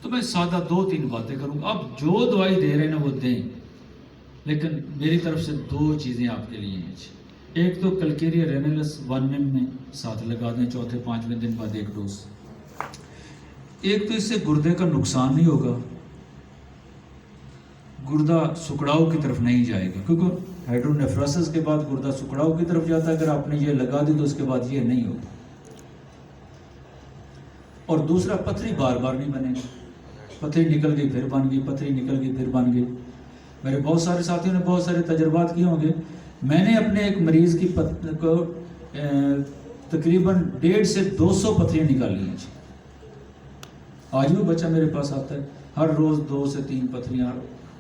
تو میں سادہ 2-3 باتیں کروں گا. اب جو دوائی دے رہے ہیں نا وہ دیں، لیکن میری طرف سے 2 چیزیں آپ کے لیے ہیں. ایک تو کلکیریا رینلس 1 ml میں ساتھ لگا دیں 4-5 دن بعد 1 ڈوز. ایک تو اس سے گردے کا نقصان نہیں ہوگا، گردہ سکڑاؤ کی طرف نہیں جائے گا، کیونکہ ہائیڈرونیفروسس کے بعد گردہ سکڑاؤ کی طرف جاتا ہے. اگر آپ نے یہ لگا دی تو اس کے بعد یہ نہیں ہوگا. اور دوسرا پتھری بار بار نہیں بنے گی. پتھری نکل گئی پھر بن گئی، پتھری نکل گئی پھر بن گئی. میرے بہت سارے ساتھیوں نے بہت سارے تجربات کیے ہوں گے. میں نے اپنے ایک مریض کی کو تقریباً 150 سے 200 پتھریاں نکالی ہیں. آج بھی بچہ میرے پاس آتا ہے، ہر روز 2 سے 3 پتھریاں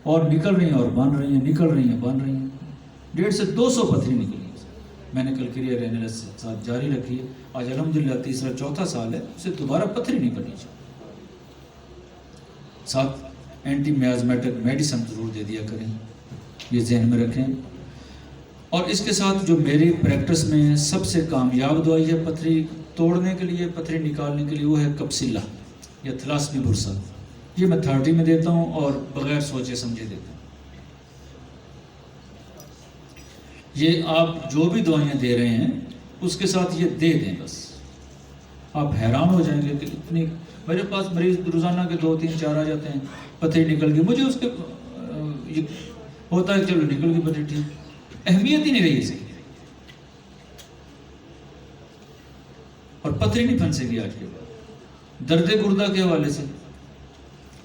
اور نکل رہی ہیں اور بن رہی ہیں، نکل رہی ہیں بن رہی ہیں. 150 سے 200 پتھری نکلی ہیں. میں نے کلکیریا رینلس کے ساتھ جاری رکھی ہے. آج الحمدللہ 3را-4تھا سال ہے، اسے دوبارہ پتھری نہیں بنی چاہیے. ساتھ اینٹی میازمیٹک میڈیسن ضرور دے دیا کریں، یہ ذہن میں رکھیں. اور اس کے ساتھ جو میری پریکٹس میں سب سے کامیاب دوائی ہے پتھری توڑنے کے لیے، پتھری نکالنے کے لیے، وہ ہے کپسیلا یا تھلاسمی برسا. یہ میں 30 میں دیتا ہوں اور بغیر سوچے سمجھے دیتا ہوں. یہ آپ جو بھی دوائیاں دے رہے ہیں اس کے ساتھ یہ دے دیں. بس آپ حیران ہو جائیں گے کہ اتنی، میرے پاس مریض روزانہ کے 2-3-4 آ جاتے ہیں. پتھری نکل گئی، مجھے اس کے ہوتا ہے چلو نکل گئی پتھری، ٹھیک، اہمیت ہی نہیں رہی اسے. اور پتھری نہیں پھنسے گی آج کے بعد. درد گردہ کے حوالے سے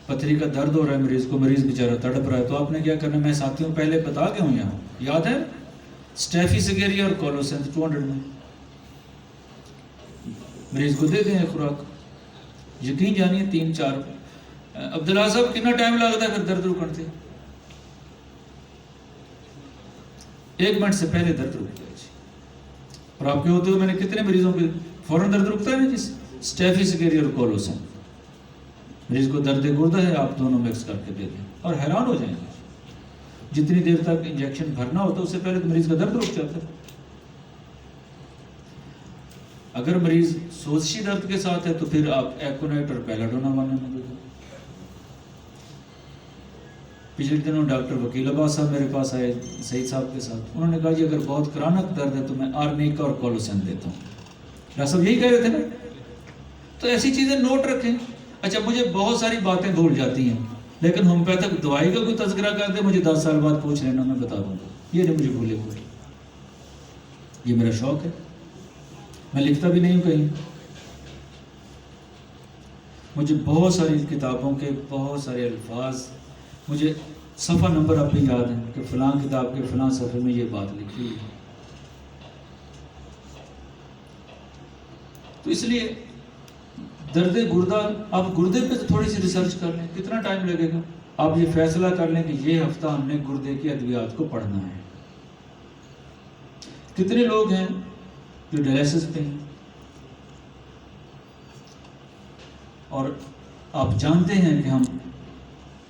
پتھری کا درد ہو رہا ہے مریض کو، مریض بیچارہ تڑپ رہا ہے، تو آپ نے کیا کرنا، میں ساتھیوں پہلے بتا کے ہوں یہاں، یاد ہے اسٹیفیسیگیریا اور کولوسینتھ 200 میں مریض کو دے دیں خوراک. یقین جانیے 3-4 عبداللہ صاحب کتنا ٹائم لگتا ہے پھر درد رکن سے؟ 1 منٹ سے پہلے درد رک جائے. اور آپ کے ہوتے ہوئے میں نے کتنے مریضوں کے فوراً درد رکتا ہے نا، جس اسٹیفیسیگیریا اور کولوسینتھ. مریض کو درد گردہ ہے، آپ دونوں مکس کر کے دے دیں اور حیران ہو جائیں گے. جتنی دیر تک انجیکشن بھرنا ہوتا ہے اس سے پہلے تو مریض کا درد رک جاتا ہے. اگر مریض سوزشی درد کے ساتھ ہے تو پھر آپ ایکونائٹ اور پیلاڈونا میں دے دیں. پچھلے دنوں ڈاکٹر وکیل عباس صاحب میرے پاس آئے سعید صاحب کے ساتھ. انہوں نے کہا جی اگر بہت کرانک درد ہے تو میں آرنیکا اور کولوسین دیتا ہوں. ڈاکٹر صاحب یہی کہہ رہے تھے نا. تو ایسی چیزیں نوٹ رکھیں. اچھا مجھے بہت ساری باتیں بھول جاتی ہیں، لیکن ہومیوپیتھک دوائی کا کوئی تذکرہ کر دے مجھے 10 سال بعد پوچھ لینا، میں بتا دوں گا. یہ نہیں مجھے بھولے ہوئے، یہ میرا شوق ہے. میں لکھتا بھی نہیں ہوں کہیں. مجھے بہت ساری کتابوں کے بہت سارے الفاظ، مجھے صفحہ نمبر اب بھی یاد ہے کہ فلاں کتاب کے فلاں صفحے میں یہ بات لکھی ہے. تو اس لیے درد گردہ، آپ گردے پہ تھوڑی سی ریسرچ کر لیں. کتنا ٹائم لگے گا؟ آپ یہ فیصلہ کر لیں کہ یہ ہفتہ ہم نے گردے کی ادویات کو پڑھنا ہے. کتنے لوگ ہیں جو ڈائلسس پہ ہیں؟ اور آپ جانتے ہیں کہ ہم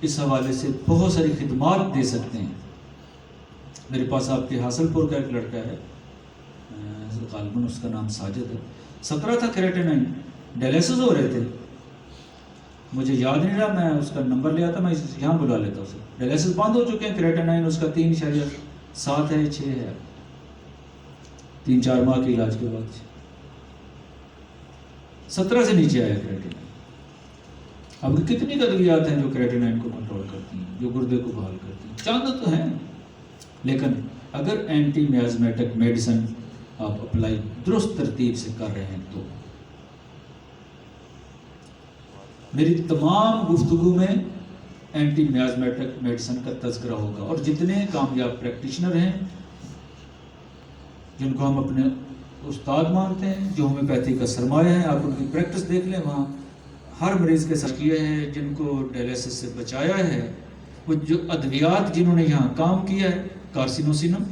اس حوالے سے بہت ساری خدمات دے سکتے ہیں. میرے پاس آپ کے حاصل پور کا ایک لڑکا ہے، غالباً اس کا نام ساجد ہے. 17 تھا کریٹینائن، ڈائلسس ہو رہے تھے. مجھے یاد نہیں رہا، میں اس کا نمبر لیا تھا، میں یہاں بلا لیتا اسے. ڈائلسس بند ہو چکے ہیں، کریٹینائن اس کا 3.7 ہے 6 ہے. 3-4 ماہ کے علاج کے بعد 17 سے نیچے آیا کریٹینائن. اب کتنی ادویات ہیں جو کریٹینائن کو کنٹرول کرتی ہیں، جو گردے کو بحال کرتی ہیں. چاند تو ہیں، لیکن اگر اینٹی میازمیٹک میڈیسن آپ اپلائی درست ترتیب سے کر رہے ہیں تو میری تمام گفتگو میں اینٹی میازمیٹک میڈیسن کا تذکرہ ہوگا. اور جتنے کامیاب پریکٹیشنر ہیں جن کو ہم اپنے استاد مانتے ہیں، جو ہومیوپیتھی کا سرمایہ ہے، آپ ان کی پریکٹس دیکھ لیں. وہاں ہر مریض کے ساتھ کیے ہیں جن کو ڈائلسس سے بچایا ہے. وہ جو ادویات جنہوں نے یہاں کام کیا ہے، کارسینوسینم،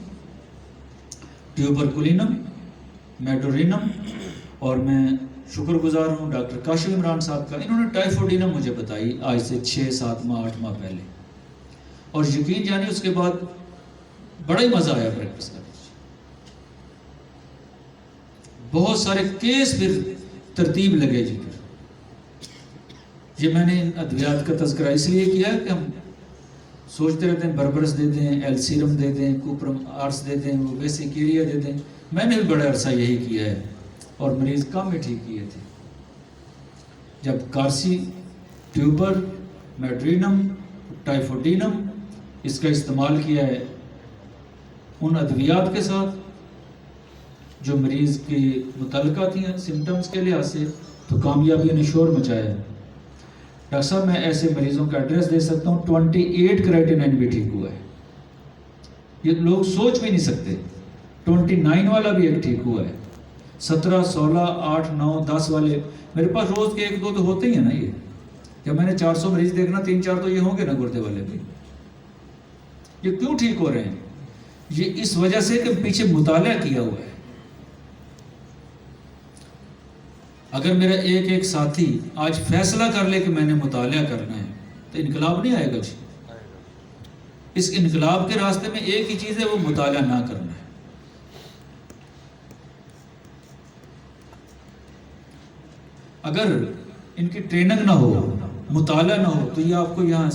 ٹیوبرکولینم، میڈورینم، اور میں شکر گزار ہوں ڈاکٹر کاشف عمران صاحب کا. انہوں نے ٹائیفوڈینم مجھے بتائی آج سے 6-7 ماہ 8 ماہ پہلے. اور یقین جانیے اس کے بعد بڑا ہی مزہ آیا پریکٹس کرنے. بہت سارے کیس پھر ترتیب لگے جی. پھر یہ میں نے ان ادویات کا تذکرہ اس لیے کیا کہ ہم سوچتے رہتے ہیں بربرس دے دیں، ایل سیرم دے دیں، کوپرم آرس دے دیں، وہ ویسیکیریا دے دیں. میں نے بھی بڑا عرصہ یہی کیا ہے اور مریض کم ہی ٹھیک کیے تھے. جب کارسی ٹیوبر، میڈرینم، ٹائفوڈینم اس کا استعمال کیا ہے ان ادویات کے ساتھ جو مریض کی متعلقہ تھیں سمٹمز کے لحاظ سے، تو کامیابی نے شور مچایا ہے. ڈاکٹر صاحب میں ایسے مریضوں کا ایڈریس دے سکتا ہوں 28 کریٹینائن بھی ٹھیک ہوا ہے. یہ لوگ سوچ بھی نہیں سکتے. 29 والا بھی ایک ٹھیک ہوا ہے. 17، 16، 8، 9، 10 والے میرے پاس روز کے 1-2 تو ہوتے ہی ہیں نا. یہ جب میں نے 400 مریض دیکھنا 3-4 تو یہ ہوں گے نا گردے والے بھی. یہ کیوں ٹھیک ہو رہے ہیں؟ یہ اس وجہ سے کہ پیچھے مطالعہ کیا ہوا ہے. اگر میرا ایک ساتھی آج فیصلہ کر لے کہ میں نے مطالعہ کرنا ہے تو انقلاب نہیں آئے گا جی. اس انقلاب کے راستے میں ایک ہی چیز ہے، وہ مطالعہ نہ کرنا ہے. اگر ان کی ٹریننگ نہ ہو، مطالعہ نہ ہو، تو یہ آپ کو یہاں